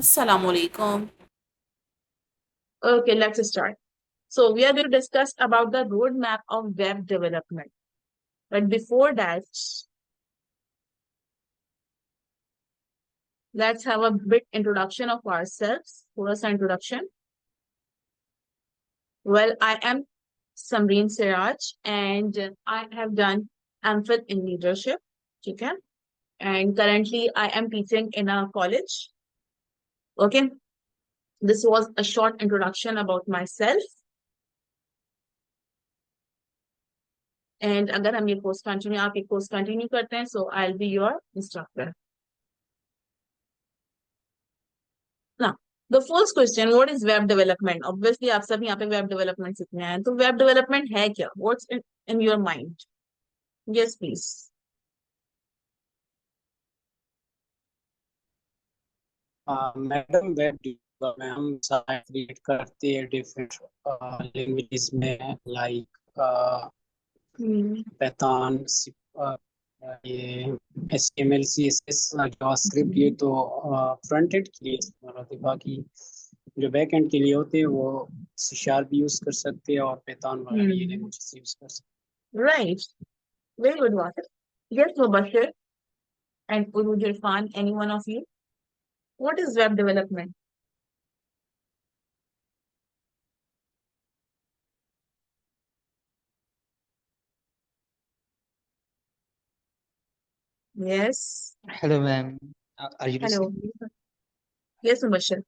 Assalamualaikum. Okay, let's start. So we are going to discuss about the roadmap of web development. But before that, let's have a bit introduction of ourselves. First introduction. Well, I am Samreen Siraj and I have done MPhil in leadership. Okay. And currently I am teaching in a college. Okay. This was a short introduction about myself. And अगर हम ये course continue आप ये course continue करते हैं so I'll be your instructor. Now, the first question, what is web development? Obviously, आप सब यहाँ पे web development सीखने आए हैं. तो web development है क्या? What's in your mind? Yes, please. Madame Web developer में हम साइट क्रिएट करते हैं डिफरेंट लैंग्वेजेस में लाइक पाइथन ये HTML CSS जावास्क्रिप्ट ये तो फ्रंट एंड के लिए इस्तेमाल होते हैं बाकी जो बैक एंड के लिए होते हैं वो C# भी यूज कर सकते हैं और पाइथन वगैरह ये लैंग्वेजेस यूज कर सकते Right. Very good, Wasif. Yes, Mubashir and Uruj Irfan, any one of you. What is web development? Yes. Hello, ma'am. Are you Hello. listening? Yes, Mubashir.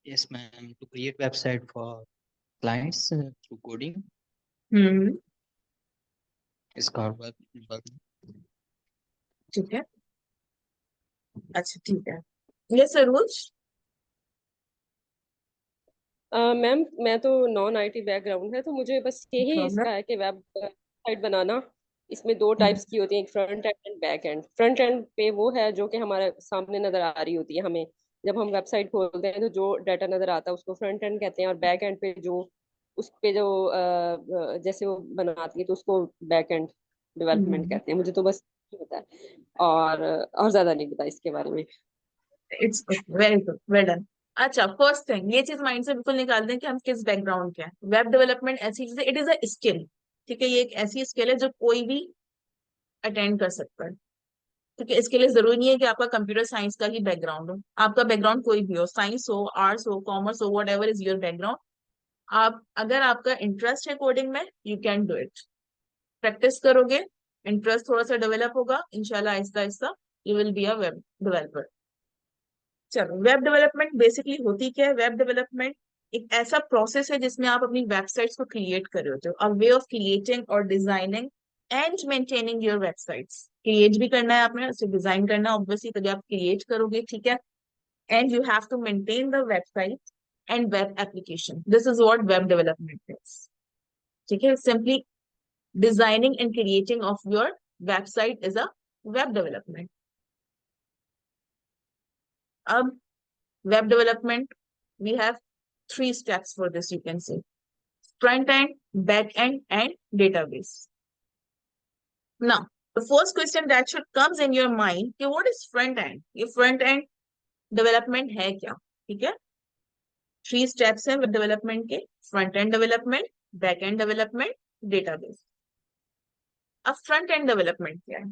Yes, ma'am. To create website for clients through coding hmm. is called web development. ठीक है. अच्छा, ठीक है. Yes, Uruj. Ma'am मैं तो non IT background है तो मुझे बस यही Problem. इसका है कि वेब साइट बनाना इसमें दो टाइप्स की होती है, एक front end and back and. Front end पे वो है जो कि हमारे सामने नजर आ रही होती है हमें जब हम वेबसाइट खोलते हैं, तो जो डाटा नजर आता है उसको फ्रंट एंड कहते हैं। और बैक एंड पे जो उस पे जो जैसे वो बनाती है तो उसको बैक एंड डेवलपमेंट कहते हैं। मुझे तो बस ये पता है और ज्यादा नहीं पता इसके बारे में। It's very good, well done. अच्छा, फर्स्ट थिंग ये चीज माइंड से बिल्कुल निकाल दें कि हम किस बैकग्राउंड के हैं. वेब डेवलपमेंट ऐसी चीज है, इट इज अ स्किल. ठीक है, ये एक ऐसी स्किल है जो कोई भी अटेंड कर सकता है. ठीक है, इसके लिए जरूरी नहीं है कि आपका कंप्यूटर साइंस का ही बैकग्राउंड हो. आपका बैकग्राउंड कोई भी हो, साइंस हो, आर्ट्स हो, कॉमर्स हो, what ever is your background. आप अगर आपका इंटरेस्ट है कोडिंग में, you can do it. Practice करोगे, इंटरेस्ट थोड़ा सा डेवलप होगा, इंशाल्लाह Aahista Aahista you will be a web developer. चलो, वेब डेवलपमेंट बेसिकली होती क्या है? वेब डेवलपमेंट एक ऐसा प्रोसेस है जिसमें आप अपनी वेबसाइट्स को क्रिएट कर रहे होते हो. अ वे ऑफ क्रिएटिंग और designing and maintaining your websites. Create भी करना है आपने, उसे डिजाइन करना ऑब्वियसली, तभी आप क्रिएट करोगे. ठीक है. And you have to maintain the website and web application. This is what web development is. ठीक है, simply designing and creating of your website is a web development. अब web development, we have three steps for this, you can say: front end, back end, and database. Now, the first question that should comes in your mind कि what is front end? ये front end development है क्या? ठीक है. Three steps हैं web development के: front end development, back end development, database. अब front end development क्या है?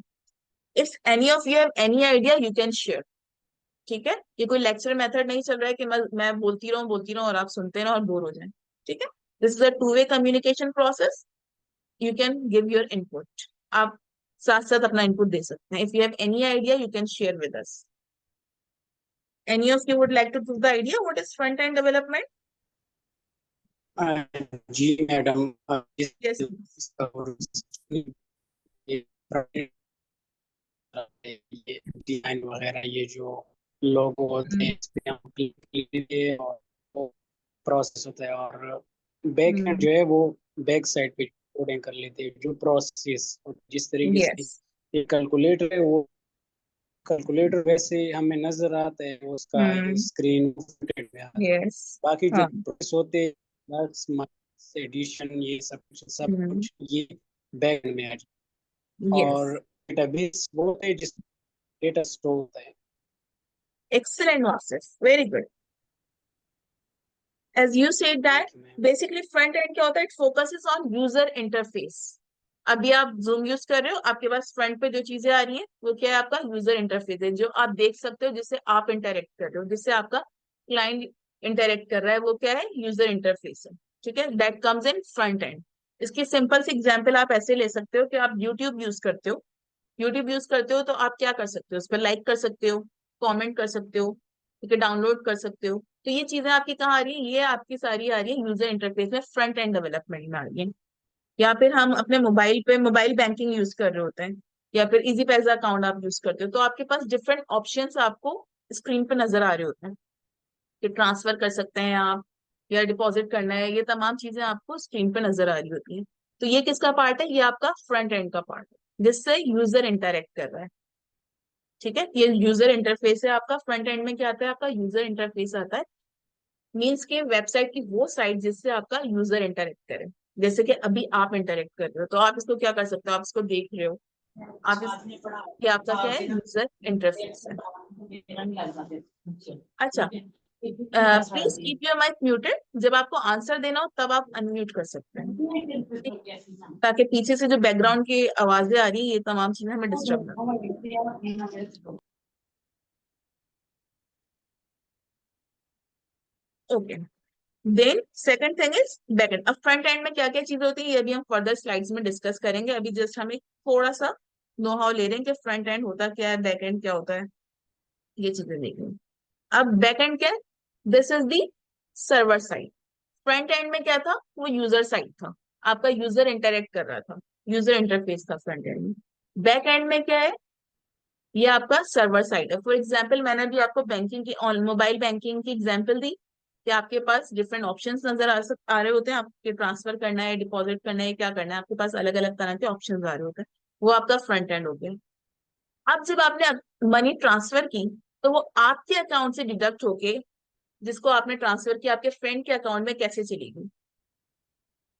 If any of you have any idea, you can share. ठीक है, ये कोई लेक्चर मेथड नहीं चल रहा है कि मैं बोलती रहूं और आप सुनते रहो और बोर हो जाएं. ठीक है, this is a two way communication process. You can give your input. आप साथ साथ अपना इनपुट दे सकते हैं. If you have any idea, you can share with us. Any of you would like to give the idea what is front end development? हैं जी madam yes. ये डिजाइन वगैरह ये जो लोगो होते हैं इस पे हम क्लिक करेंगे और वो प्रोसेस होता है और बैक एंड जो है वो बैक साइड पे कोडिंग कर लेते हैं जो प्रोसेस जिस तरीके से यस. ये कैलकुलेटर है वो कैलकुलेटर वैसे हमें नजर आता है वो उसका ये स्क्रीन में आता है. यस. बाकी जो हाँ. प्रोसेस होते हैं एडिशन ये सब कुछ ये बैक में आ जाता है. यस. और डेटाबेस वो है जिस डेटा स्टोर होता है. Excellent, Wasif. Very good. As you said that Thank you, ma'am. basically front end क्या होता है, it focuses on user interface. अभी आप जूम यूज कर रहे हो, आपके पास फ्रंट पे जो चीजें आ रही हैं वो क्या है, आपका यूजर इंटरफेस है, जो आप देख सकते हो, जिससे आप इंटरेक्ट कर रहे हो, जिससे आपका क्लाइंट इंटरेक्ट कर रहा है, वो क्या है, यूजर इंटरफेस है. ठीक है, that comes in front end. इसकी सिंपल सी एग्जांपल आप ऐसे ले सकते हो कि आप यूट्यूब यूज करते हो. यूट्यूब यूज करते हो तो आप क्या कर सकते हो, उस पर लाइक कर सकते हो, कमेंट कर सकते हो, ठीक है, डाउनलोड कर सकते हो. तो ये चीजें आपकी कहाँ आ रही है, ये आपकी सारी आ रही है यूजर इंटरफेस में, फ्रंट एंड डेवलपमेंट में आ रही है. या फिर हम अपने मोबाइल पे मोबाइल बैंकिंग यूज कर रहे होते हैं, या फिर इजी पैसा अकाउंट आप यूज करते हो, तो आपके पास डिफरेंट ऑप्शंस आपको स्क्रीन पे नजर आ रहे होते हैं कि ट्रांसफर कर सकते हैं आप, या डिपॉजिट करना है, ये तमाम चीजें आपको स्क्रीन पे नजर आ रही होती हैं. तो ये किसका पार्ट है, ये आपका फ्रंट एंड का पार्ट है, जिससे यूजर इंटरेक्ट कर रहा है. ठीक है, ये यूजर इंटरफेस है आपका. फ्रंट एंड में क्या आता है, आपका यूजर इंटरफेस आता है, मीन्स के वेबसाइट की वो साइट जिससे आपका यूजर इंटरेक्ट करे. जैसे कि अभी आप इंटरेक्ट कर रहे हो, तो आप इसको क्या कर सकते हो, आप इसको देख रहे हो, आप ये आपका क्या है, यूजर इंटरफेस है. अच्छा, please keep your mic muted. जब आपको आंसर देना हो तब आप अनम्यूट कर सकते हैं, ताकि पीछे से जो बैकग्राउंड की आवाजें आ रही है, ये तमाम चीजें हमें डिस्टर्ब ना करें. Okay. Then second thing is backend. अब फ्रंट एंड में क्या क्या चीजें होती है, ये अभी हम फर्दर स्लाइड्स में डिस्कस करेंगे. अभी जस्ट हम एक थोड़ा सा नो हाउ ले रहे हैं कि फ्रंट एंड होता क्या है, बैक एंड क्या होता है, ये चीजें देखेंगे. अब बैक एंड क्या है, this is the server side. Front end में क्या था, वो यूजर साइड था, आपका यूजर इंटरेक्ट कर रहा था, यूजर इंटरफेस था फ्रंट एंड में. बैक एंड में क्या है, ये आपका सर्वर साइड है. फॉर एग्जाम्पल मैंने भी आपको बैंकिंग की, मोबाइल बैंकिंग की एग्जाम्पल दी कि आपके पास डिफरेंट ऑप्शंस नजर आ रहे होते हैं, आपके ट्रांसफर करना है, डिपॉजिट करना है, क्या करना है, आपके पास अलग अलग तरह के ऑप्शंस आ रहे होते हैं. वो आपका फ्रंट एंड हो गया. अब जब आपने मनी ट्रांसफर की, तो वो आपके अकाउंट से डिडक्ट होके, जिसको आपने ट्रांसफर किया, आपके फ्रेंड के अकाउंट में कैसे चलेगी.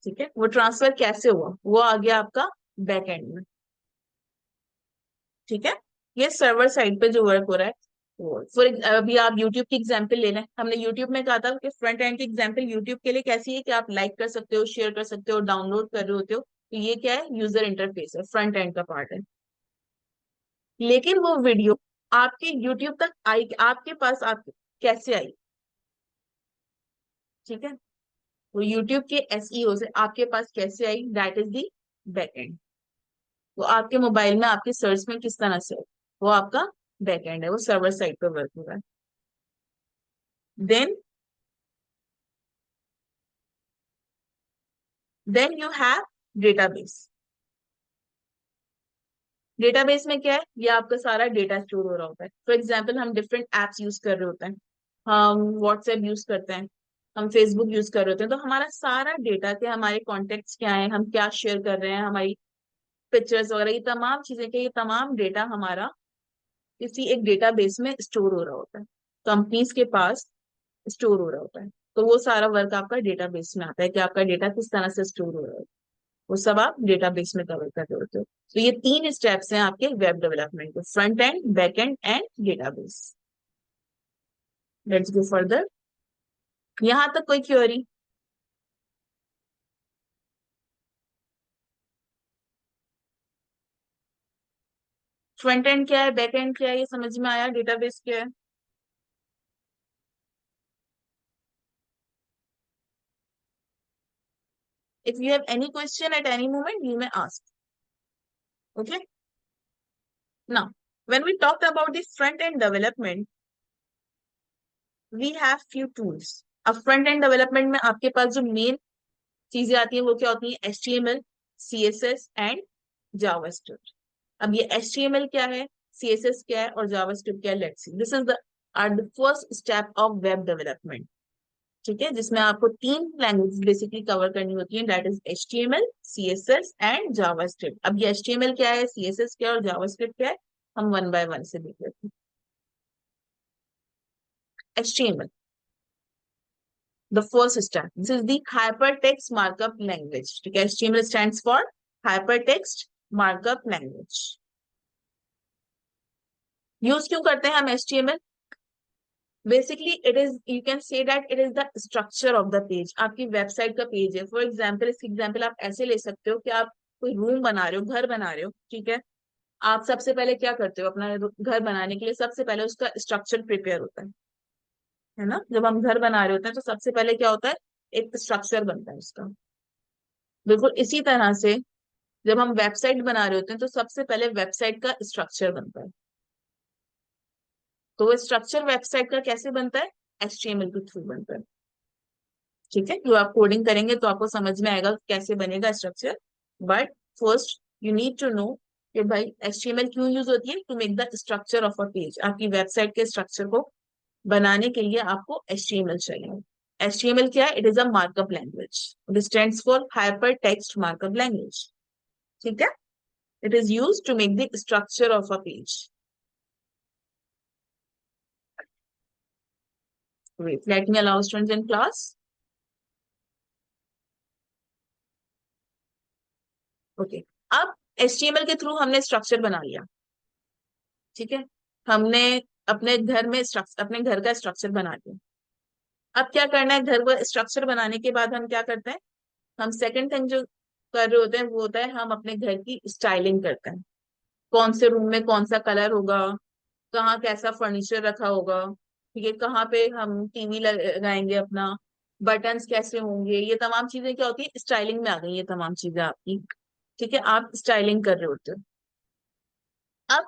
ठीक है, वो ट्रांसफर कैसे हुआ, वो आ गया आपका बैक एंड में. ठीक है, ये सर्वर साइड पे जो वर्क हो रहा है वो. फॉर अभी आप यूट्यूब की एग्जांपल ले लें, हमने यूट्यूब में कहा था कि फ्रंट एंड की एग्जांपल यूट्यूब के लिए कैसी है कि आप लाइक कर सकते हो, शेयर कर सकते हो, डाउनलोड कर रहे होते हो, तो ये क्या है, यूजर इंटरफेस है, फ्रंट एंड का पार्ट है. लेकिन वो वीडियो आपके यूट्यूब तक आई, आपके पास आप कैसे आई. ठीक है, वो यूट्यूब के एसईओ से आपके पास कैसे आई, that is the back end. वो आपके मोबाइल में आपके सर्च में किस तरह से, वो आपका बैक एंड है, वो सर्वर साइड पे वर्क हो रहा है. Then you have database. Database में क्या है, ये आपका सारा डेटा स्टोर हो रहा होता है. फॉर एग्जाम्पल हम डिफरेंट एप्स यूज कर रहे होते हैं, हम व्हाट्सएप यूज करते हैं, हम फेसबुक यूज कर रहे होते हैं, तो हमारा सारा डेटा क्या, हमारे कॉन्टेक्ट्स क्या है, हम क्या शेयर कर रहे हैं, हमारी पिक्चर्स वगैरह, ये तमाम चीजें क्या, ये तमाम डेटा हमारा किसी एक डेटाबेस में स्टोर हो रहा होता है, कंपनीज के पास स्टोर हो रहा होता है. तो वो सारा वर्क आपका डेटाबेस में आता है कि आपका डेटा किस तरह से स्टोर हो रहा है, वो सब आप डेटाबेस में कवर कर रहे होते हो. तो ये तीन स्टेप्स हैं आपके वेब डेवलपमेंट के, front end, back and and database. Let's go further. यहां तक कोई क्वेरी. फ्रंट एंड क्या है, बैक एंड क्या है, ये समझ में आया, डेटाबेस क्या है. If you have any question at any moment, you may ask. Okay. Now, when we talked about the front end development, we have few tools. अब फ्रंट एंड डेवलपमेंट में आपके पास जो मेन चीजें आती हैं वो क्या होती है, HTML, CSS एंड जावास्क्रिप्ट. अब ये HTML क्या है, CSS क्या है और जावास्क्रिप्ट क्या है, let's see. This is the are the first step of web development. ठीक है, जिसमें आपको तीन लैंग्वेज बेसिकली कवर करनी होती है, that is HTML, CSS and JavaScript. अब ये HTML क्या है, CSS क्या है और जावास्क्रिप्ट क्या है, हम वन बाय वन से देख लेते हैं. HTML, the first step, this is the hypertext markup language. ठीक है, HTML stands for hypertext markup language. Use क्यों करते हैं हम HTML, basically it is, you can say that it is the structure of the page. आपकी website का page है, for example, इसकी एग्जाम्पल आप ऐसे ले सकते हो कि आप कोई रूम बना रहे हो, घर बना रहे हो, ठीक है। आप सबसे पहले क्या करते हो, अपना घर बनाने के लिए सबसे पहले उसका स्ट्रक्चर प्रिपेयर होता है ना। जब हम घर बना रहे होते हैं तो सबसे पहले क्या होता है, एक स्ट्रक्चर बनता है उसका। बिल्कुल इसी तरह से जब हम वेबसाइट बना रहे होते हैं तो सबसे पहले वेबसाइट का स्ट्रक्चर बनता है। तो वो स्ट्रक्चर वेबसाइट का कैसे बनता है, HTML के थ्रू बनता है, ठीक है। जो आप कोडिंग करेंगे तो आपको समझ में आएगा कैसे बनेगा structure. But first you need to know कि भाई HTML क्यों यूज होती है, to make the structure of a page. आपकी वेबसाइट के स्ट्रक्चर को बनाने के लिए आपको HTML चाहिए। HTML क्या है, it is a markup language, it stands for hyper text markup language, ठीक है। It is use to make the structure of a page. Wait, let me allow students in class. Okay, अब HTML के through हमने structure बना लिया, ठीक है। हमने अपने घर का स्ट्रक्चर बना लिया। अब क्या करना है, घर का स्ट्रक्चर बनाने के बाद हम क्या करते हैं, हम सेकंड थिंग जो कर रहे होते हैं वो होता है हम अपने घर की स्टाइलिंग करते हैं। कौन से रूम में कौन सा कलर होगा, कहाँ कैसा फर्नीचर रखा होगा, ठीक है, कहाँ पे हम टीवी लगाएंगे अपना, बटन्स कैसे होंगे, ये तमाम चीजें क्या होती है, स्टाइलिंग में आ गई ये तमाम चीजें आपकी, ठीक है। आप स्टाइलिंग कर रहे होते हो। अब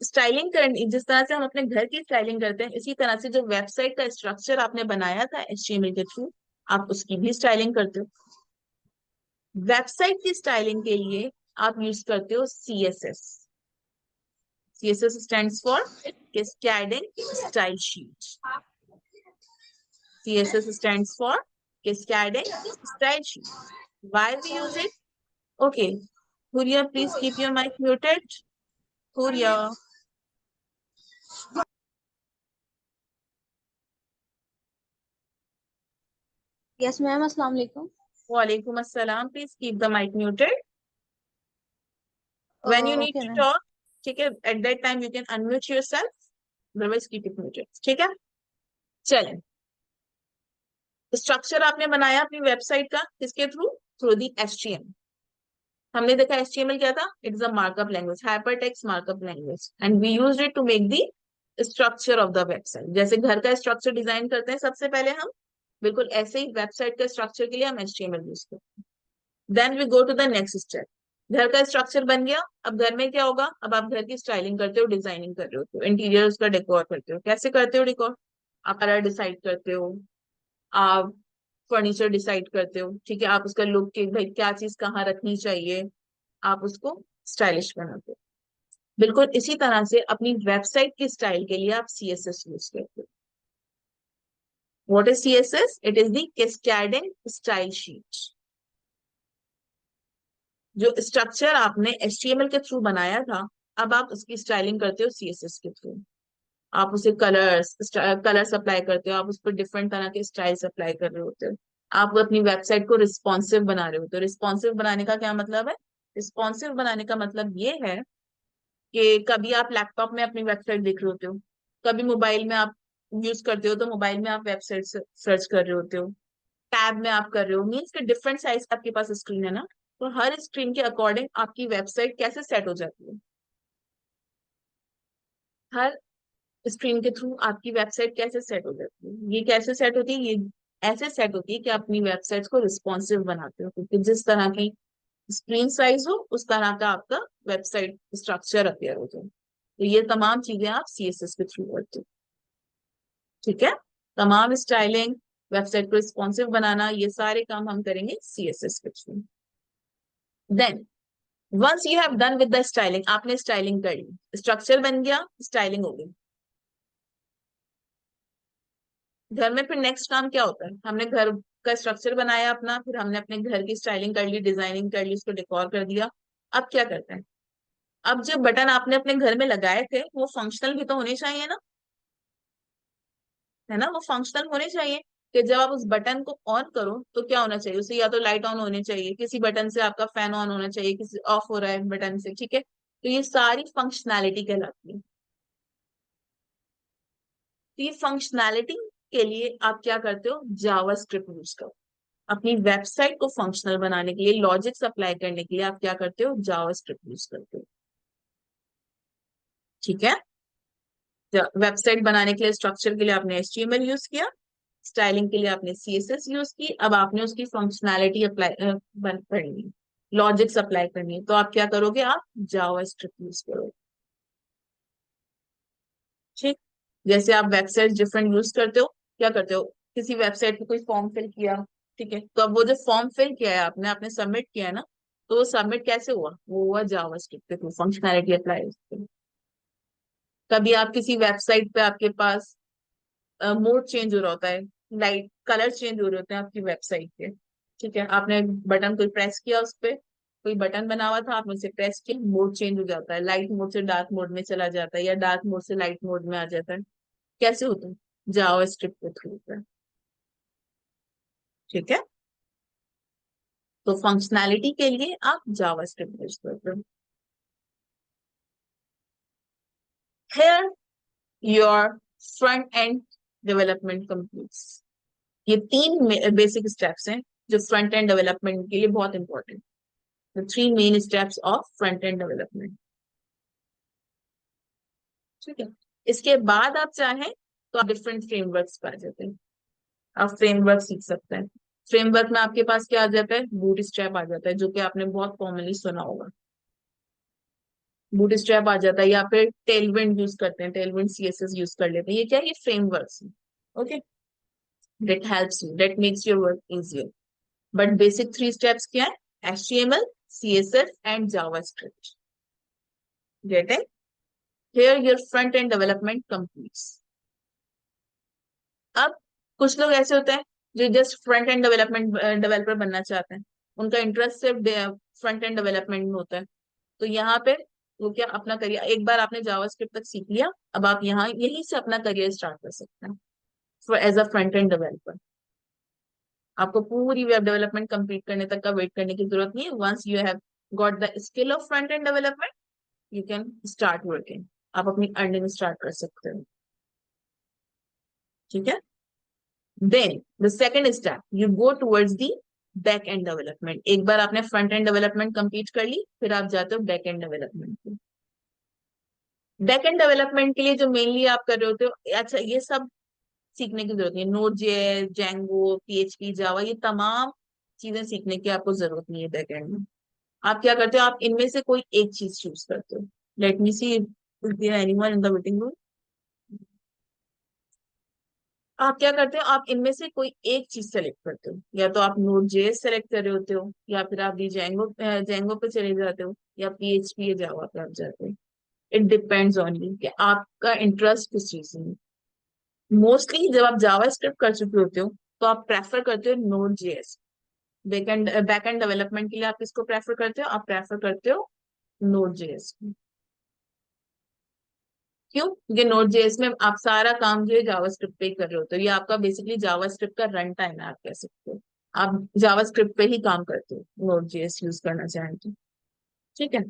स्टाइलिंग करनी, जिस तरह से हम अपने घर की स्टाइलिंग करते हैं, इसी तरह से जो वेबसाइट का स्ट्रक्चर आपने बनाया था HTML के थ्रू, आप उसकी भी स्टाइलिंग करते हो। वेबसाइट की स्टाइलिंग के लिए आप यूज करते हो CSS। CSS stands for Cascading Style Sheet. CSS stands for Cascading Style Sheet. Why we use it? Okay, Huria, please keep your mic muted. Huria. Yes, ma'am. Assalamu alaikum. Walaikum assalam. Please keep the mic muted. When you need Okay, to ma'am. talk, ठीक है, at that time you can unmute yourself. Otherwise keep it muted. ठीक है, चलें। Structure आपने बनाया अपनी website का किसके थ्रू, थ्रू दी HTML। हमने देखा HTML क्या था, it is a markup language, hyper text markup language, and we used it to make the structure of the website. जैसे घर का स्ट्रक्चर डिजाइन करते हैं सबसे पहले हम, बिल्कुल ऐसे ही वेबसाइट का स्ट्रक्चर के लिए हम HTML यूज करते हैं। Then we go to the next step. घर का स्ट्रक्चर बन गया, अब घर में क्या होगा, अब आप घर की स्टाइलिंग करते हो, डिजाइनिंग कर रहे हो, इंटीरियर उसका डेकोर करते हो। कैसे करते हो डेकोर, आप कलर डिसाइड करते हो, आप फर्नीचर डिसाइड करते हो, ठीक है, आप उसका लुक के भाई क्या चीज कहाँ रखनी चाहिए, आप उसको स्टाइलिश बनाते हो। बिल्कुल इसी तरह से अपनी वेबसाइट की स्टाइल के लिए आप CSS यूज करते हो। What is CSS? It is the cascading style sheet. जो स्ट्रक्चर आपने HTML के थ्रू बनाया था, अब आप उसकी स्टाइलिंग करते हो CSS के थ्रू। आप उसे कलर्स अप्लाई करते हो, आप उस पर डिफरेंट तरह के स्टाइल्स अप्लाई कर रहे होते हो। आप अपनी वेबसाइट को रिस्पॉन्सिव बना रहे होते हो। रिस्पॉन्सिव बनाने का क्या मतलब है, रिस्पॉन्सिव बनाने का मतलब ये है कि कभी आप लैपटॉप में अपनी वेबसाइट देख रहे होते हो, कभी मोबाइल में आप यूज करते हो तो मोबाइल में आप वेबसाइट सर्च कर रहे होते हो, टैब में आप कर रहे हो, मीन्स के डिफरेंट साइज आपके पास स्क्रीन है ना, तो हर स्क्रीन के अकॉर्डिंग आपकी वेबसाइट कैसे सेट हो जाती है, हर स्क्रीन के थ्रू आपकी वेबसाइट कैसे सेट हो जाती है, ये कैसे सेट होती है, ये ऐसे सेट होती है कि आप अपनी वेबसाइट को रिस्पॉन्सिव बनाते हो, क्योंकि जिस तरह की स्क्रीन साइज हो उस तरह का आपका वेबसाइट स्ट्रक्चर अपीयर हो जाए। तो ये तमाम चीजें आप CSS के थ्रू करते हो, ठीक है। तमाम स्टाइलिंग, वेबसाइट को रिस्पॉन्सिव बनाना, ये सारे काम हम करेंगे CSS के through. Then once you have done with the styling, आपने स्टाइलिंग कर ली, स्ट्रक्चर बन गया, स्टाइलिंग हो गई। घर में फिर नेक्स्ट काम क्या होता है, हमने घर का स्ट्रक्चर बनाया अपना, फिर हमने अपने घर की स्टाइलिंग कर ली, डिजाइनिंग कर ली, उसको डेकोर कर दिया। अब क्या करते हैं, अब जो बटन आपने अपने घर में लगाए थे वो फंक्शनल भी तो होने चाहिए ना, है ना, वो फंक्शनल होने चाहिए। कि जब आप उस बटन को ऑन करो तो क्या होना चाहिए, उसे या तो लाइट ऑन होनी चाहिए, किसी बटन से आपका फैन ऑन होना चाहिए, किसी ऑफ हो रहा है बटन से, ठीक है। तो ये सारी फंक्शनैलिटी कहलाती है। ये फंक्शनैलिटी के लिए आप क्या करते हो, जावास्क्रिप्ट यूज करो। अपनी वेबसाइट को फंक्शनल बनाने के लिए, लॉजिक्स अप्लाई करने के लिए आप क्या करते हो, जावास्क्रिप्ट यूज करते हो। ठीक है, वेबसाइट बनाने के लिए, स्ट्रक्चर के लिए आपने HTML यूज किया, स्टाइलिंग के लिए आपने CSS यूज की, अब आपने उसकी फंक्शनैलिटी अप्लाई करनी है, लॉजिक्स अप्लाई करनी है, तो आप क्या करोगे, आप जावास्क्रिप्ट यूज करोगे। ठीक, जैसे आप वेबसाइट डिफरेंट यूज करते हो, क्या करते हो, किसी वेबसाइट पे कोई फॉर्म फिल किया, ठीक है, तो अब वो जो फॉर्म फिल किया है आपने, आपने सबमिट किया है ना, तो वो सबमिट कैसे हुआ, वो हुआ जावास्क्रिप्ट के थ्रू, फंक्शनैलिटी अप्लाई। कभी आप किसी वेबसाइट पे आपके पास मोड चेंज हो रहा होता है, लाइट कलर चेंज हो रहे होते हैं आपकी वेबसाइट के, ठीक है, आपने बटन कोई प्रेस किया, उस पे कोई बटन बना हुआ था, आपने उसे प्रेस किया, मोड चेंज हो जाता है, लाइट मोड से डार्क मोड में चला जाता है, या डार्क मोड से लाइट मोड में आ जाता है, कैसे होता है, जावास्क्रिप्ट के थ्रू होता है। ठीक है, तो फंक्शनैलिटी के लिए आप जावास्क्रिप्ट यूज करते हो। Here your front end development completes. ये 3 बेसिक स्टेप्स हैं जो फ्रंट एंड डेवलपमेंट के लिए बहुत important, the 3 main steps of front end development. ठीक है, इसके बाद आप चाहें तो आप डिफरेंट फ्रेमवर्क्स पर आ जाते हैं, आप फ्रेमवर्क सीख सकते हैं। फ्रेमवर्क में आपके पास क्या आ जाता है, बूटस्ट्रैप आ जाता है, जो कि आपने बहुत कॉमनली सुना होगा, बूटस्ट्रैप आ जाता है, या फिर टेलविंड यूज करते हैं, टेलविंड CSS यूज कर लेते हैं, ये क्या है, ये frameworks. Okay, that helps you, that makes your work easier, but basic 3 steps क्या है, HTML, CSS and JavaScript. Get it, here your front end development completes. अब कुछ लोग ऐसे होते हैं जो just front end development developer बनना चाहते हैं, उनका इंटरेस्ट सिर्फ फ्रंट एंड डेवलपमेंट में होता है, तो यहाँ पे वो क्या, अपना करियर, एक बार आपने जावास्क्रिप्ट तक सीख लिया, अब आप यहाँ यहीं से अपना करियर स्टार्ट कर सकते हैं as a front end developer. आपको पूरी वेब डेवलपमेंट कंप्लीट करने तक का वेट करने की जरूरत नहीं है। Once you have got the skill of front end development, you can start working, आप अपनी अर्निंग स्टार्ट कर सकते हो। ठीक है, then the second step, you go towards the back end development. एक बार आपने फ्रंट एंड डेवलपमेंट कंप्लीट कर ली, फिर आप जाते हो बैक एंड डेवलपमेंट पे। बैक एंड डेवलपमेंट के लिए जो मेनली आप कर रहे होते हो, अच्छा ये सब सीखने की जरूरत नहीं है, नोड जेएस, जेंगो, PHP, जावा, ये तमाम चीजें सीखने की आपको जरूरत नहीं है बैक एंड में। आप क्या करते हो, आप इनमें से कोई एक चीज चूज करते हो। Let me see is there anyone in the waiting room. आप क्या करते हो, आप इनमें से कोई एक चीज सेलेक्ट करते हो, या तो आप नोड जेएस सेलेक्ट कर रहे होते हो, या फिर आप भी जेंगो जेंगो पे चले जाते हो, या PHP या जावा पे आप जाते हो। इट डिपेंड्स ऑन यू कि आपका इंटरेस्ट किस चीज में है। मोस्टली जब आप जावा स्क्रिप्ट कर चुके होते हो, तो आप प्रेफर करते हो node JS. Back end development के लिए आप किसको प्रेफर करते हो, आप प्रेफर करते हो नोड जेएस। क्यों, क्योंकि नोड जेएस में आप सारा काम जो है जावास्क्रिप्ट पे ही कर रहे होते हो, ये आपका बेसिकली जावास्क्रिप्ट का रन टाइम है, आप कह सकते हो, आप जावास्क्रिप्ट पे ही काम करते हो नोड जेएस यूज करना चाहें तो। ठीक है,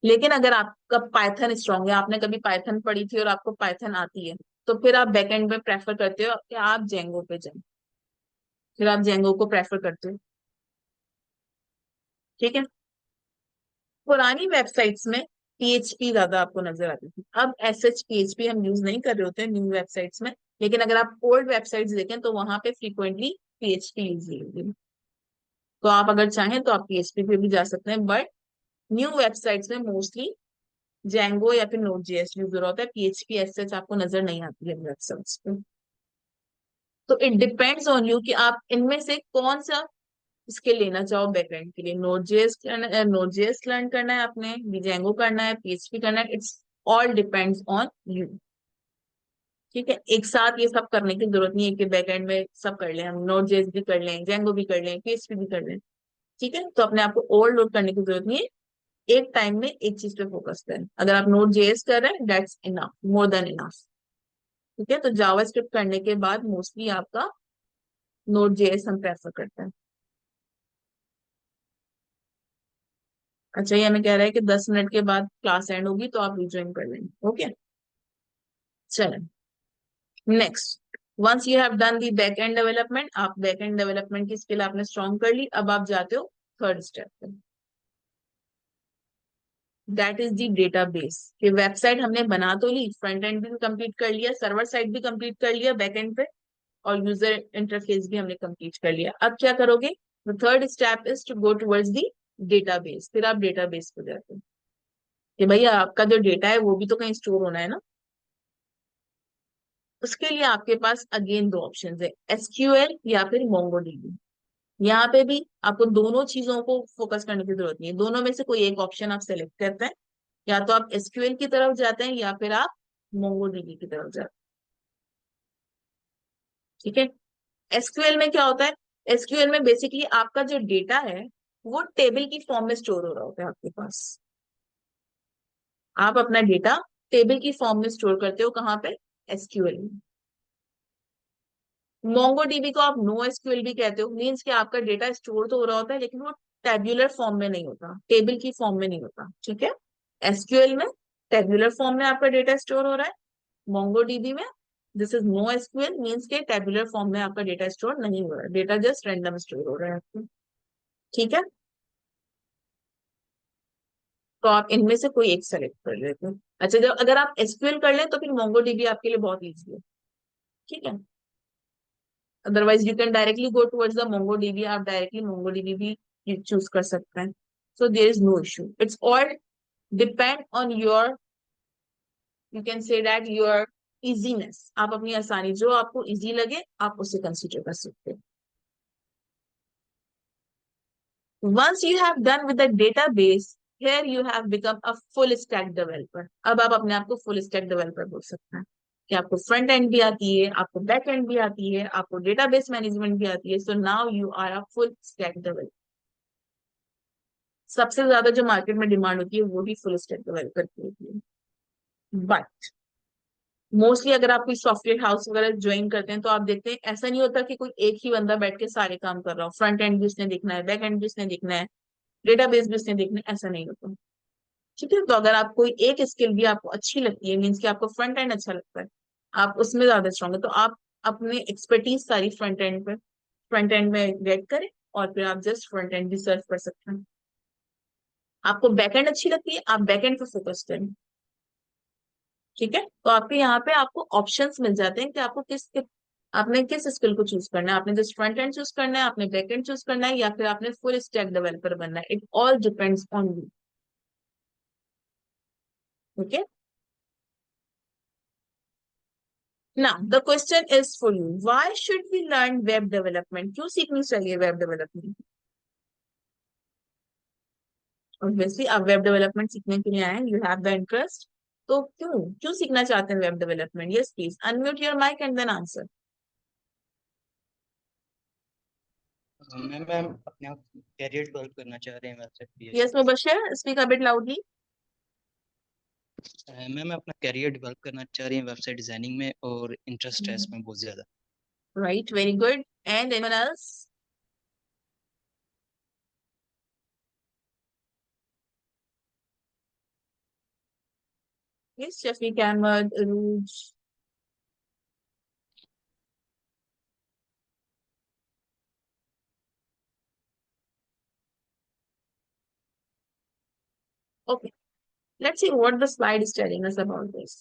लेकिन अगर आपका पाइथन स्ट्रांग है, आपने कभी पाइथन पढ़ी थी और आपको पाइथन आती है, तो फिर आप बैकएंड में प्रेफर करते हो कि आप जेंगो पे जाएं, फिर आप जेंगो को प्रेफर करते हो। ठीक है, पुरानी वेबसाइट्स में PHP ज्यादा आपको नजर आती थी, अब SH PHP हम यूज नहीं कर रहे होते हैं न्यू वेबसाइट्स में, लेकिन अगर आप ओल्ड वेबसाइट्स देखें तो वहां पे फ्रीक्वेंटली PHP यूज होगी, तो आप अगर चाहें तो आप PHP पे भी जा सकते हैं, बट न्यू वेबसाइट्स में मोस्टली जेंगो या फिर नोड जेएस यूज हो रहा होता है, PHP SH आपको नजर नहीं आती है वेबसाइट्स पे। तो इट डिपेंड्स ऑन यू कि आप इनमें से कौन सा स्किल लेना चाहो बैकएंड के लिए, नोड जेएस लर्न करना है आपने, जेंगो करना है, PHP करना है, it's all depends on you. ठीक है, एक साथ ये सब करने की जरूरत नहीं है कि बैकएंड में सब कर लें, हम नोड जेएस भी कर लें, जेंगो भी कर लें, PHP भी कर लें। ठीक है, तो अपने आप को ओवरलोड करने की जरूरत नहीं है, एक टाइम में एक चीज पे फोकस करें। अगर आप नोड जेएस कर रहे हैं, that's enough, more than enough. ठीक है, तो जावास्क्रिप्ट करने के बाद मोस्टली आपका नोड जेएस हम प्रेफर करते हैं। अच्छा, ये हमें कह रहा है कि 10 मिनट के बाद क्लास एंड होगी, तो आप रिज्वाइन कर लेंगे। ओके। चलो next, once you have done the back end development, आप बैक एंड डेवलपमेंट की स्किल आपने स्ट्रॉन्ग कर ली, अब आप जाते हो थर्ड स्टेप पे, दैट इज दी डेटाबेस। कि वेबसाइट हमने बना तो ली, फ्रंट एंड भी कंप्लीट कर लिया, सर्वर साइड भी कंप्लीट कर लिया बैक एंड पे, और यूजर इंटरफेस भी हमने कंप्लीट कर लिया। अब क्या करोगे? The third step is to go towards the database. फिर आप डेटाबेस पे जाते हो कि भैया आपका जो डेटा है वो भी तो कहीं स्टोर होना है ना। उसके लिए आपके पास अगेन दो ऑप्शंस है, एसक्यूएल या फिर मोंगोडीबी। यहाँ पे भी आपको दोनों चीजों को फोकस करने की जरूरत नहीं है, दोनों में से कोई एक ऑप्शन आप सेलेक्ट करते हैं, या तो आप एसक्यूएल की तरफ जाते हैं या फिर आप मोंगोडीबी की तरफ जाते हैं। ठीक है, एसक्यूएल में क्या होता है? एसक्यूएल में बेसिकली आपका जो डेटा है वो टेबल की फॉर्म में स्टोर हो रहा होता है आपके पास। आप अपना डेटा टेबल की फॉर्म में स्टोर करते हो, कहाँ पे? एसक्यूएल में। मोंगोडीबी को आप नो एसक्यूएल भी कहते हो, मीन्स कि आपका डेटा स्टोर तो हो रहा होता है लेकिन वो टेबुलर फॉर्म में नहीं होता, टेबल की फॉर्म में नहीं होता। ठीक है, एसक्यूएल में टेबुलर फॉर्म में आपका डेटा स्टोर हो रहा है, मोंगोडीबी में this is no SQL, means के टेबुलर फॉर्म में आपका डेटा स्टोर नहीं हो रहा है, डेटा जस्ट रैंडम स्टोर हो रहा है आपको। ठीक है, तो आप इनमें से कोई एक सेलेक्ट कर लेते हो। अच्छा, जब अगर आप एसक्यूएल कर लें तो फिर मोंगोडीबी आपके लिए बहुत ईजी है। ठीक है, otherwise you can directly go towards the MongoDB, आप डायरेक्टली मोंगोडीबी भी चूज कर सकते हैं। So there is no issue, it's all depend on your, you can say that your easiness. आप अपनी आसानी, जो आपको इजी लगे आप उसे कंसीडर कर सकते हैं। Once you have done with the database, here you have become a full stack developer. अब आप अपने आप को full stack developer बोल सकते हैं कि आपको फ्रंट एंड भी आती है, आपको बैक एंड भी आती है, आपको डेटाबेस मैनेजमेंट भी आती है। So now you are a full stack developer. सबसे ज्यादा जो मार्केट में डिमांड होती है वो भी फुल स्टैक डेवलपर की होती है। बट मोस्टली अगर आप कोई सॉफ्टवेयर हाउस वगैरह ज्वाइन करते हैं तो आप देखते हैं ऐसा नहीं होता कि कोई एक ही बंदा बैठ के सारे काम कर रहा हो, फ्रंट एंड भी उसने देखना है, बैक एंड भी उसने देखना है, डेटाबेस भी उसने देखना है, ऐसा नहीं होता। ठीक है, तो अगर आप कोई एक स्किल भी आपको अच्छी लगती है, मीन्स कि आपको फ्रंट एंड अच्छा लगता है, आप उसमें ज्यादा स्ट्रॉन्ग है, तो आप अपने एक्सपर्टीज सारी फ्रंट एंड में गेट करें और फिर आप जस्ट फ्रंट एंड भी सर्व कर सकते हैं। आपको बैक एंड अच्छी लगती है, आप बैक एंड पर फोकस करें। ठीक है, तो आपके यहाँ पे आपको ऑप्शंस मिल जाते हैं कि आपको आपने किस स्किल को चूज करना है। आपने जस्ट फ्रंट एंड चूज करना है, आपने बैक एंड चूज करना है, या फिर आपने फुल स्टैक डेवलपर बनना है। It all depends on you. Okay, now the question is for you, why should we learn web development? क्यों सीखनी चाहिए वेब डेवलपमेंट? ऑब्वियसली आप वेब डेवलपमेंट सीखने के लिए आए, यू हैव द इंटरेस्ट, तो क्यों क्यों सीखना चाहते हैं web development? Yes please unmute your mic and then answer. Ma'am अपने आप कैरियर डेवलप करना चाह रहे हैं website yes Mubashir, speak a bit loudly. Ma'am अपना कैरियर डेवलप करना चाह रही हैं वेबसाइट डिजाइनिंग में, और इंटरेस्ट है इसमें बहुत ज्यादा। Right, very good. And anyone else? Yes Shafiq Ahmed, Arooj. Okay, let's see what the slide is telling us about this.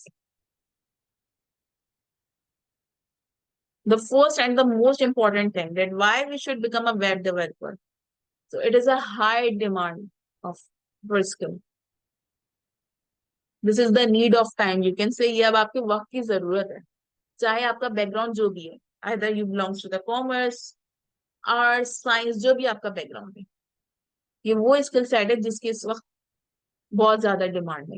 The first and the most important thing, that why we should become a web developer. So it is a high demand of for skill. This is the need of time. You can say ये अब आपके वक्त की जरूरत है, चाहे आपका background जो भी है, either you belongs to the commerce, arts, science, जो भी आपका बैकग्राउंड है, ये वो स्किल सेट है जिसकी इस वक्त बहुत ज्यादा डिमांड है।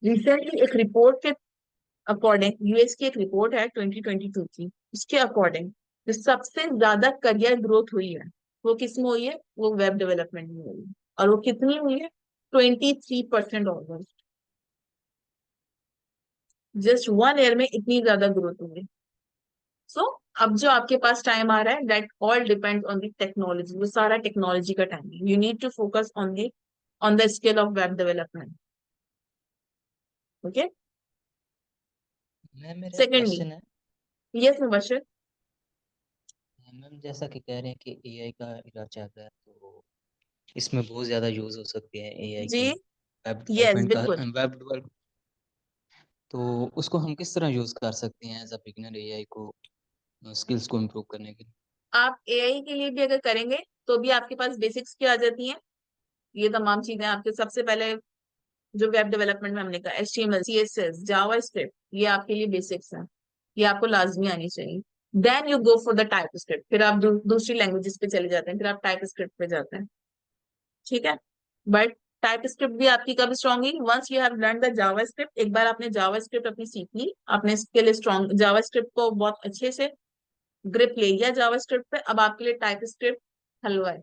रिसेंटली एक रिपोर्ट के अकॉर्डिंग, यूएस की एक रिपोर्ट है 2022 की, उसके अकॉर्डिंग जो सबसे ज्यादा करियर ग्रोथ हुई है वो किस में हुई है? वो वेब डेवलपमेंट में हुई है। और वो कितनी हुई है? 23% ऑलमोस्ट। जस्ट 1 ईयर में इतनी ज्यादा ग्रोथ हुई है। सो अब जो आपके पास टाइम आ रहा है, that all depends on the technology, वो सारा टेक्नोलॉजी का टाइम है। You need to focus on the skill of web development. Okay. Ma'am मेरा सेकेंडली, क्वेश्चन है यस मुबशिर। मैम, जैसा कि कह रहे हैं कि एआई का इरा चल रहा है, तो इसमें बहुत ज्यादा यूज हो सकती है एआई जी, की वेब यस डेवलपमेंट का। बिल्कुल। वेब डेवलप तो उसको हम किस तरह यूज कर सकते हैं एज अ बिगिनर एआई को, स्किल्स को इम्प्रूव करने के लिए? आप एआई के लिए भी अगर करेंगे तो भी आपके पास बेसिक्स क्या आ जाती हैं, ये तमाम चीजें आपके सबसे पहले जो वेब डेवलपमेंट में हमने कहा HTML CSS जावा स्क्रिप्ट, ये आपके लिए बेसिक्स हैं, ये आपको लाजमी आनी चाहिए। Then you go for the TypeScript, फिर आप दूसरी लैंग्वेजेस पे चले जाते हैं, फिर आप टाइप स्क्रिप्ट पे जाते हैं, ठीक है। बट टाइप स्क्रिप्ट भी आपकी कब स्ट्रांग हुई, once you have learn the JavaScript, एक बार आपने जावा स्क्रिप्ट अपनी सीख ली, आपने इसके लिए स्ट्रांग जावा स्क्रिप्ट को बहुत अच्छे से ग्रिप ले लिया जावा स्क्रिप्ट पे, अब आपके लिए टाइप स्क्रिप्ट हलवा है,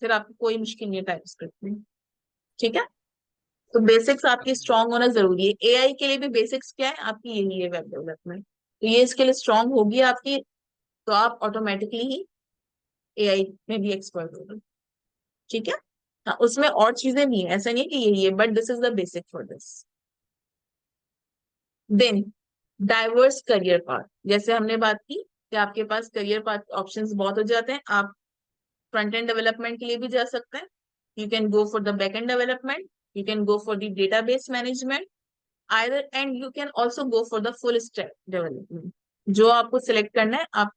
फिर आपको कोई मुश्किल नहीं है टाइप स्क्रिप्ट में, ठीक है। तो बेसिक्स आपकी स्ट्रांग होना जरूरी है। एआई के लिए भी बेसिक्स क्या है आपकी, यही है वेब डेवलपमेंट, तो ये इसके लिए स्ट्रांग होगी आपकी, तो आप ऑटोमेटिकली ही एआई में भी एक्सपर्ट होगे, ठीक है। हाँ, उसमें और चीजें भी हैं, ऐसा नहीं है कि यही है, but this is the basic for this. Then diverse career path, जैसे हमने बात की कि आपके पास करियर पाथ ऑप्शंस बहुत हो जाते हैं, आप फ्रंट एंड डेवलपमेंट के लिए भी जा सकते हैं, you can go for the back end development, you can go for the database management, either and you can also go for the full stack development, जो आपको सिलेक्ट करना है। आप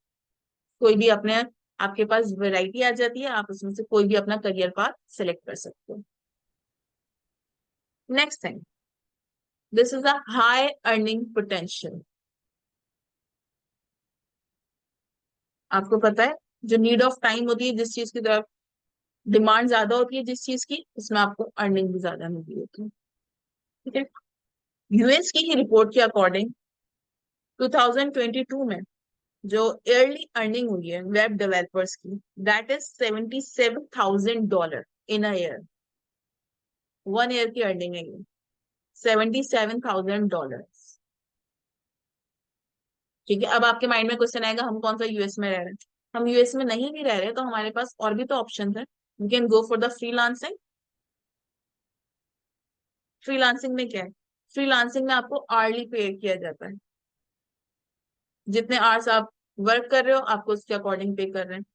कोई भी अपने, आपके पास वैरायटी आ जाती है, आप उसमें से कोई भी अपना करियर पाथ सिलेक्ट कर सकते हो। Next thing, this is a high earning potential. आपको पता है जो नीड ऑफ टाइम होती है, जिस चीज की तरफ डिमांड ज्यादा होती है, जिस चीज की, उसमें आपको अर्निंग भी ज्यादा मिलती होती है, ठीक है। यूएस की ही रिपोर्ट के अकॉर्डिंग 2022 में जो ईयरली अर्निंग हुई है वेब डेवलपर्स की, that is $77,000 in a year. 1 year की अर्निंग है ये, $77,000, ठीक है। अब आपके माइंड में क्वेश्चन आएगा, हम कौन सा यूएस में रह रहे हैं, हम यूएस में नहीं भी रह रहे, तो हमारे पास और भी तो ऑप्शन है, we can go for the freelancing. Freelancing में क्या है, फ्रीलांसिंग में आपको आर्ली पे किया जाता है, जितने आवर्स आप वर्क कर रहे हो आपको उसके अकॉर्डिंग पे कर रहे हैं।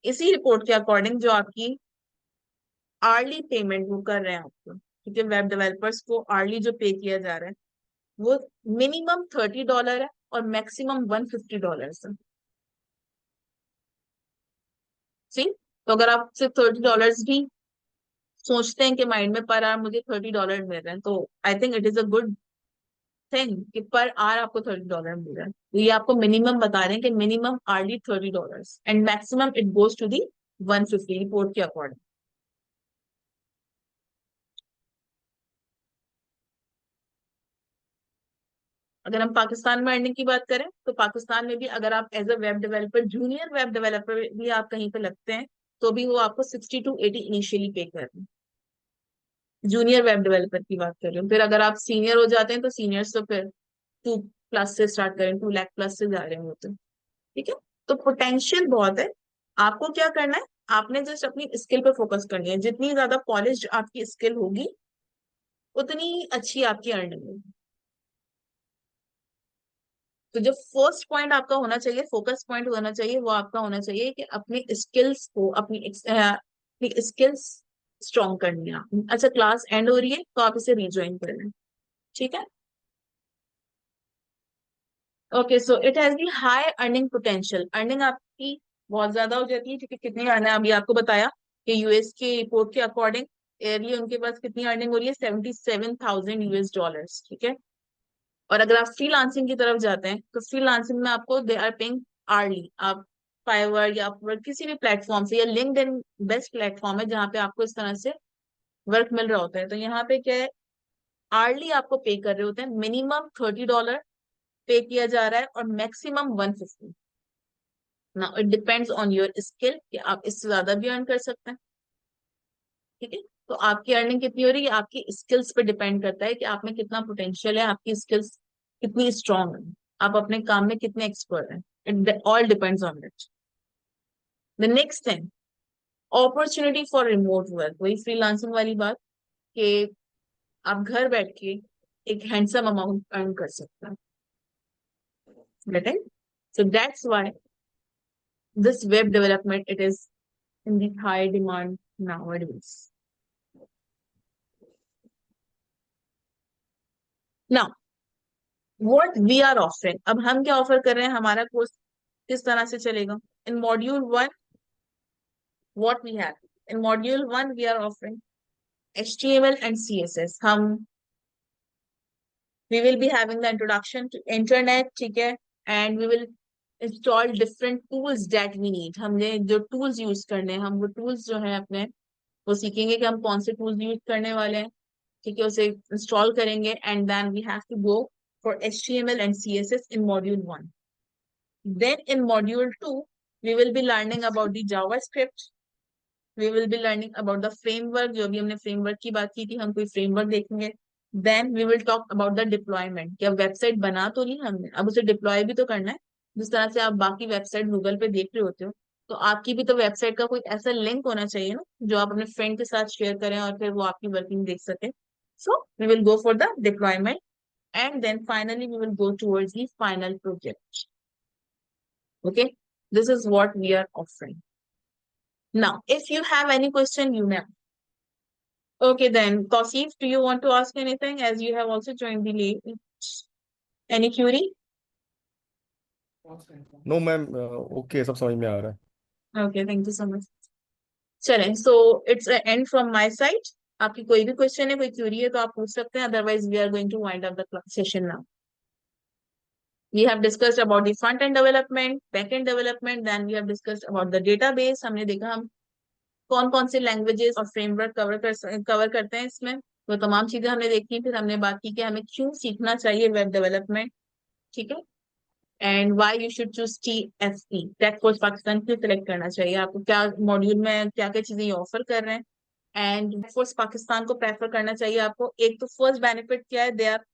इसी रिपोर्ट के अकॉर्डिंग जो आपकी आर्ली पेमेंट वो कर रहे हैं आपको, क्योंकि वेब डेवलपर्स को आर्ली जो पे किया जा रहा है वो मिनिमम $30 है और मैक्सिमम $150 है, सी। तो अगर आप सिर्फ $30 भी सोचते हैं कि माइंड में पर आवर मुझे $30 मिल रहे हैं, तो I think it is a good thing कि पर आवर आपको $30 मिल रहा है। तो ये आपको मिनिमम बता रहे हैं कि minimum early $30 and maximum it goes to the 150 report के अकॉर्डिंग। अगर हम पाकिस्तान में अर्निंग की बात करें तो पाकिस्तान में भी अगर आप as a web developer, junior web developer भी आप कहीं पे लगते हैं, तो भी वो आपको 60 to 80 इनिशियली पे कर रहे हैं। जूनियर वेब डेवलपर की बात कर रही हूँ, फिर अगर आप सीनियर हो जाते हैं तो सीनियर्स तो फिर 2+ से स्टार्ट करें, 2 लाख+ से जा रहे होते हैं, ठीक है। तो पोटेंशियल बहुत है, आपको क्या करना है, आपने जस्ट अपनी स्किल पे फोकस करनी है, जितनी ज्यादा पॉलिश आपकी स्किल होगी उतनी अच्छी आपकी अर्निंग होगी। तो जो फर्स्ट पॉइंट आपका होना चाहिए, फोकस पॉइंट होना चाहिए, वो आपका होना चाहिए कि अपनी स्किल्स को, अपनी स्किल्स स्ट्रॉन्ग करनी है आपने। अच्छा, क्लास एंड हो रही है तो आप इसे रिज्वाइन कर लें, ठीक है। Okay, so it has the high earning potential, earning आपकी बहुत ज्यादा हो जाती है, ठीक है। कितनी अर्निंग अभी आपको बताया कि यूएस की रिपोर्ट के अकॉर्डिंग ईयरली उनके पास कितनी अर्निंग हो रही है, $77,000, ठीक है। और अगर आप फ्रीलांसिंग की तरफ जाते हैं तो फ्रीलांसिंग में आपको दे आर पेइंग आर्ली। आप फाइवर या अपवर्क किसी भी प्लेटफॉर्म से, या लिंक्डइन बेस्ट प्लेटफॉर्म है जहाँ पे आपको इस तरह से वर्क मिल रहा होता है, तो यहाँ पे क्या है, आर्ली आपको पे कर रहे होते हैं, मिनिमम $30 पे किया जा रहा है और maximum 150। Now it depends on your skill कि आप इससे ज्यादा भी अर्न कर सकते हैं, ठीक है। तो आपकी अर्निंग कितनी हो रही है आपकी स्किल्स पे डिपेंड करता है कि आप में कितना पोटेंशियल है, आपकी स्किल्स कितनी स्ट्रांग है, आप अपने काम में कितने एक्सपर्ट हैं, it all depends on it. The next thing, opportunity for remote work, वही फ्रीलांसिंग वाली बात कि आप घर बैठ के एक हैंडसम अमाउंट अर्न कर सकता है, right? So that's why this web development, it is in the high demand nowadays. Now what we are offering, अब हम क्या ऑफर कर रहे हैं, हमारा कोर्स किस तरह से चलेगा? In module 1 what we have, in module 1 we are offering HTML and CSS. we will be having the introduction to internet, ठीक है, and we will install different tools that we need. हमने जो tools use करने हैं, हम वो tools जो है अपने वो सीखेंगे कि हम कौन से tools यूज करने वाले हैं, ठीक है, उसे इंस्टॉल करेंगे, and then we have to go for HTML and CSS in module 1. Then in module 2 we will be learning about the JavaScript. We will be learning about the framework. जो भी हमने framework की बात की थी, हम कोई framework देखेंगे. Then we will talk about the deployment. कि अब वेबसाइट बना तो ली हमने, अब उसे डिप्लॉय भी तो करना है. जिस तरह से आप बाकी वेबसाइट गूगल पे देख रहे होते हो, तो आपकी भी तो वेबसाइट का कोई ऐसा लिंक होना चाहिए ना, जो आप अपने फ्रेंड के साथ शेयर करें और फिर वो आपकी वर्किंग देख सके. So we will go for the deployment, and then finally we will go towards the final project. Okay, this is what we are offering. Now if you have any question, you may. Okay, then Tausif, do you want to ask anything, as you have also joined the late? Any query? No ma'am, okay, सब समझ में आ रहा है. Okay, thank you so much. चलें, so it's an end from my side. आपकी कोई भी question है, कोई क्यूरी है तो आप पूछ सकते हैं, otherwise we are going to wind up the session now. We have discussed about the front end development, back end development, then we have discussed about the database. हमने देखा हम कौन कौन से लैंग्वेजेस और फ्रेमवर्क कवर करते हैं इसमें, वो तमाम चीजें हमने देखी. फिर हमने बात की कि हमें क्यों सीखना चाहिए वेब डेवलपमेंट, ठीक है, and why you should choose TFE, Tech Force Pakistan क्यों सिलेक्ट करना चाहिए आपको, क्या मॉड्यूल में क्या क्या चीजें ये ऑफर कर रहे हैं, एंड टेक फोर्स पाकिस्तान को प्रेफर करना चाहिए आपको. एक तो फर्स्ट बेनिफिट क्या है, they are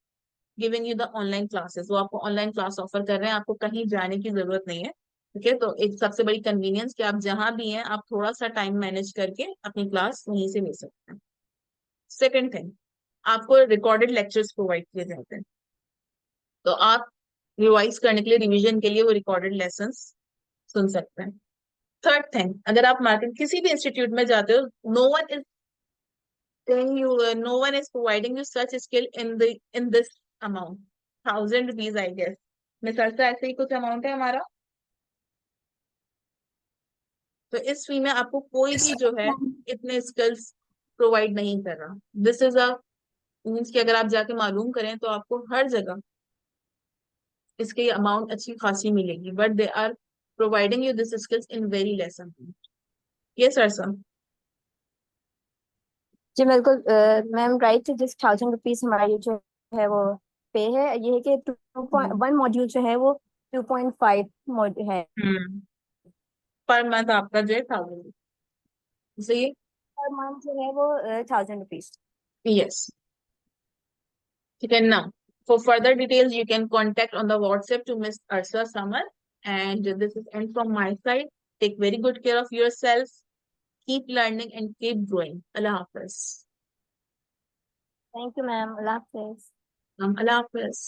giving you the online classes, वो आपको ऑनलाइन क्लास ऑफर कर रहे हैं, आपको कहीं जाने की जरूरत नहीं है, ठीक है. तो एक सबसे बड़ी कन्वीनियंस कि आप जहां भी हैं, आप थोड़ा सा टाइम मैनेज करके अपनी क्लास वहीं से ले सकते हैं. सेकेंड थिंग, आपको रिकॉर्डेड लेक्चर्स प्रोवाइड किए जाते हैं, तो आप रिवाइज करने के लिए, रिवीजन के लिए वो रिकॉर्डेड लेसन्स सुन सकते हैं. थर्ड थिंग, अगर आप मार्केट किसी भी इंस्टीट्यूट में जाते हो, no one is providing you such skill in this amount, 1000 rupees I guess. मिसाल से ऐसे ही कुछ अमाउंट है हमारा. तो इस फी में आपको कोई भी जो है इतने स्किल्स प्रोवाइड नहीं कर रहा. दिस इज अ मीन्स कि अगर आप जाके मालूम करें तो आपको हर जगह इसकी अमाउंट अच्छी खासी मिलेगी, but they are providing you this skills in very less amount. ये सर सम. जी बिल्कुल मैम, राइट. जिस 1000 रुपीज हमारी जो है वो पे है, ये है कि 2.1 मॉड्यूल जो है वो 2.5 है. पर मंथ आपका जो है 1000. सही. पर मंथ जो है वो 1000 रुपीज. यस, ठीक है ना. For further details, you can contact on the WhatsApp to Miss Arsa Samar. And this is end from my side. Take very good care of yourself. Keep learning and keep growing. Allah Hafiz. Thank you ma'am. Allah Hafiz. Allah Hafiz.